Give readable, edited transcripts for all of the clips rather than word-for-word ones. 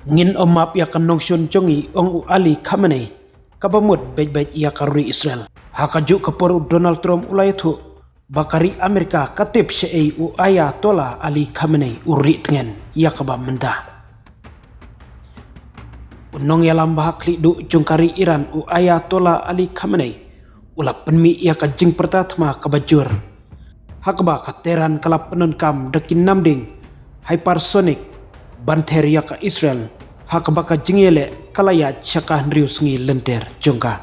Ngin omap ya kan nongshun jongi ong u Ali Khamenei kabamut baik-baik ia karui Israel. Hakaju kaporu Donald Trump ulai tu bakari Amerika katip syai u Ayatollah Ali Khamenei uri tengen ia kabam mendah. Unong ya lambah kli du jungkari Iran u Ayatollah Ali Khamenei ulap penmi ia kajing pertatma kabajur. Hakba kateran kalap penunkam dekin namding hypersonic banter ya ka Israel hakba ka jingele kalaya syakah rius ngi lenter jongka.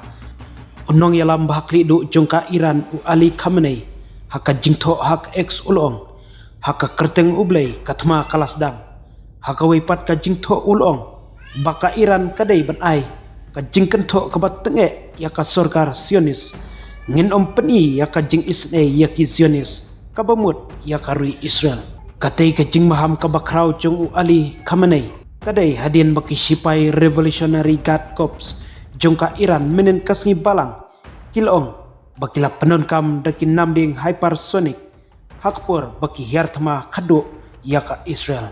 Unong ya lambah kli du jongka Iran u Ali Khamenei haka jingtho hak ex ulong haka kerteng ublay katma kalasdam haka wipat ka jingtho ulong baka Iran kadai banai ka jingkentho kabat tenge ya ka sorkar Sionis ngin peni ya ka jing isne ya ki Zionis kabamut ya karui Israel katai ka jing maham ka bakrau jong u Ali Khamenei kadai hadin baki sipai Revolutionary Guard Corps jongka Iran menen kasngi balang kilong bakila penunkam dakin namding hypersonic hakpur baki hiartma khadu ya ka Israel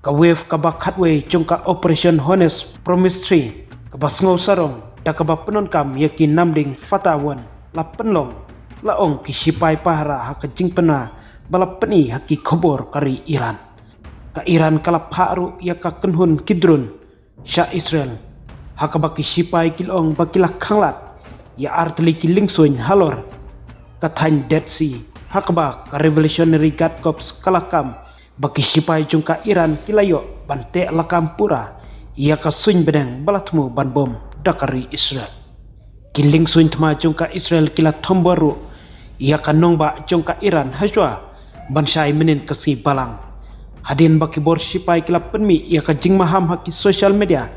ka wave ka bakhatwe jongka Operation Honest Promise 3 ka basngau sarong da ka penunkam yakin namding fatawan la penlong laong ki sipai pahara haka jingpena balap peni haki khobor kari Iran ka Iran kalap haru ya ka kenhun kidrun sya Israel haka baki sipai kilong bakila khanglat ya artli ki lingsoin halor ka than Dead Sea hakba ka Revolutionary Guard Corps kalakam baki sipai jungka Iran kilayo bante lakam pura ya ka suin bedeng balatmu ban bom dakari Israel kiling suin tma jungka Israel kila tombaru ya ka nongba jungka Iran hajwa bansai menin kasi balang hadin baki bor sipai kila penmi ya ka jing maham haki social media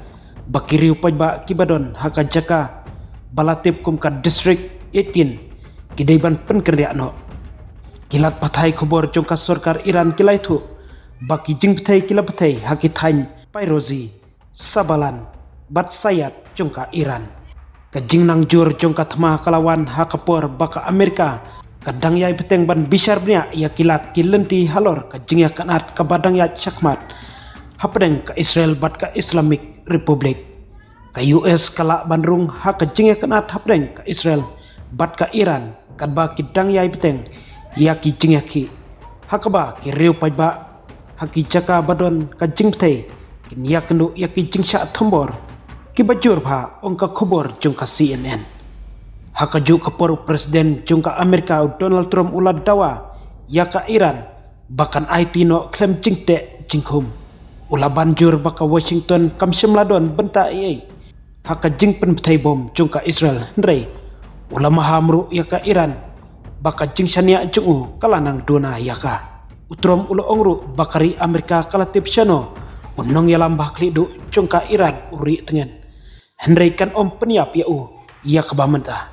baki riu pajba kibadon haka jaka balatip kum ka district 18 kidaiban penkerja no kilat pathai khobor jongka sorkar Iran kilai thu baki jing pathai kila pathai haki thain Pairozi Sabalan bat sayat jongka Iran ka jing nang jur jongka thma kalawan hakapor baka Amerika kadang yai peteng ban bisar bnya ya kilat kilenti halor ka jing ya kanat ka badang ya chakmat hapdeng ka Israel bat ka Islamic Republic ka US kala bandrung haka jing ya kanat hapdeng ka Israel bat ka Iran kadba kidang yai peteng ya ki jing ya ki hakaba ki riu pajba haki jaka badon ka jing pthei kin ya kendu ya ki jing sha thombor ki bajur pha ongka khobor jongka CNN haka ju kaporu presiden jongka Amerika Donald Trump ulad dawa ya ka Iran bakan IT no klem jingte jingkhum ula banjur baka Washington kamsimladon benta ei haka jing pen pthei bom jongka Israel ndrei ula mahamru ya ka Iran baka jing shania jungu kalanang dona ya ka utrom ulo ongru bakari Amerika kalatip syano unong yalam bakli du jongka Iran uri tengen hendrei kan peniap ya u ya kabamenta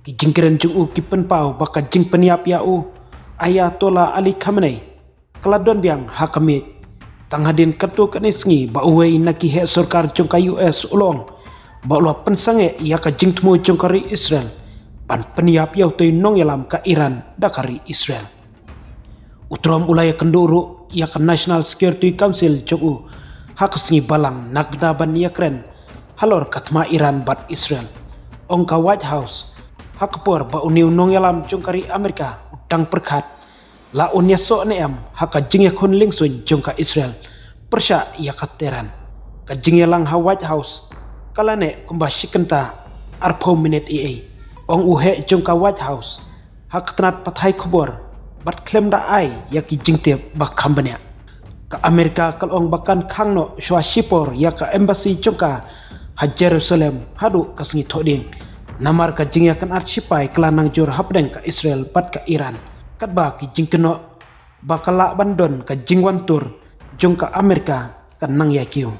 ki jingkeren jungu ki penpau baka jing peniap ya u Ayatollah Ali Khamenei kaladon biang hakamit tanghadin kertu kanisngi ba uwei naki he sorkar jongka US ulong ba ulo pensange ya ka jing tmu jongkari Israel pan peniap ya toy nong yalam ka Iran dakari Israel utrom ulaya kenduru ya ka National Security Council jogu hakasngi balang nagdaban ya kren halor katma Iran bat Israel ongka White House hakpor ba uniu nong yalam jongkari Amerika udang perkhat la unya so neam haka jing ya khon lingsun jongka Israel persya ya kateran ka jing ya lang ha White House kalane kumba sikenta arpo minute ei ong uhe jongka White House hak tenat pathai khobor bat klem da ai ya ki jingte ba khambanya ka Amerika kalong bakan khangno shwa shipor ya ka embassy jongka ha Jerusalem hadu kasngi thoding namar ka jing ya kan at sipai klanang jur hapdeng ka Israel bat ka Iran kadba ki jingkeno bakala bandon ka jingwan tur jongka Amerika kan nang ya kiu